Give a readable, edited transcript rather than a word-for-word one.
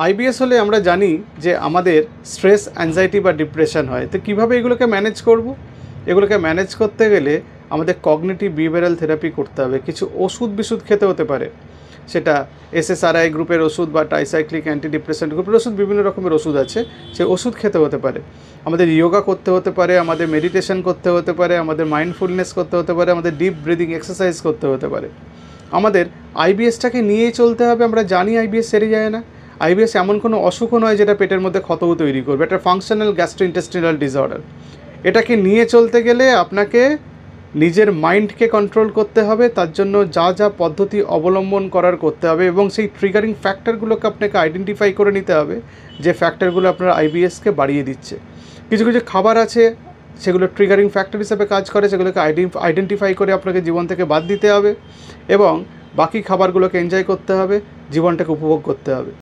IBS হলে আমরা জানি যে আমাদের স্ট্রেস, অ্যাংজাইটি বা ডিপ্রেশন হয়। তো কীভাবে এগুলোকে ম্যানেজ করব? এগুলোকে ম্যানেজ করতে গেলে আমাদের কগনিটিভ বিহেভিয়ারাল থেরাপি করতে হবে। কিছু ওষুধ খেতে হতে পারে। সেটা এসএসআরআই গ্রুপের ওষুধ বা ট্রাইসাইক্লিক অ্যান্টি ডিপ্রেসেন্ট গ্রুপের ওষুধ, বিভিন্ন রকমের ওষুধ আছে। সেই ওষুধ খেতে হতে পারে। আমাদের ইয়োগা করতে হতে পারে, আমাদের মেডিটেশন করতে হতে পারে, আমাদের মাইন্ডফুলনেস করতে হতে পারে, আমাদের ডিপ ব্রিদিং এক্সারসাইজ করতে হতে পারে। আমাদের আইবিএসটাকে নিয়েই চলতে হবে। আমরা জানি আইবিএস সেরে যায় না। আইবিএস এমন কোনো অসুখও নয় যেটা পেটের মধ্যে ক্ষতও তৈরি করবে। এটা ফাংশনাল গ্যাস্ট্রোইন্টেস্টিনাল ডিসঅর্ডার। এটাকে নিয়ে চলতে গেলে আপনাকে নিজের মাইন্ডকে কন্ট্রোল করতে হবে। তার জন্য যা যা পদ্ধতি অবলম্বন করার করতে হবে এবং সেই ট্রিগারিং ফ্যাক্টরগুলোকে আপনাকে আইডেন্টিফাই করে নিতে হবে, যে ফ্যাক্টরগুলো আপনার আইবিএসকে বাড়িয়ে দিচ্ছে। কিছু কিছু খাবার আছে সেগুলো ট্রিগারিং ফ্যাক্টর হিসেবে কাজ করে, সেগুলোকে আইডেন্টিফাই করে আপনাকে জীবন থেকে বাদ দিতে হবে এবং বাকি খাবারগুলোকে এনজয় করতে হবে, জীবনটাকে উপভোগ করতে হবে।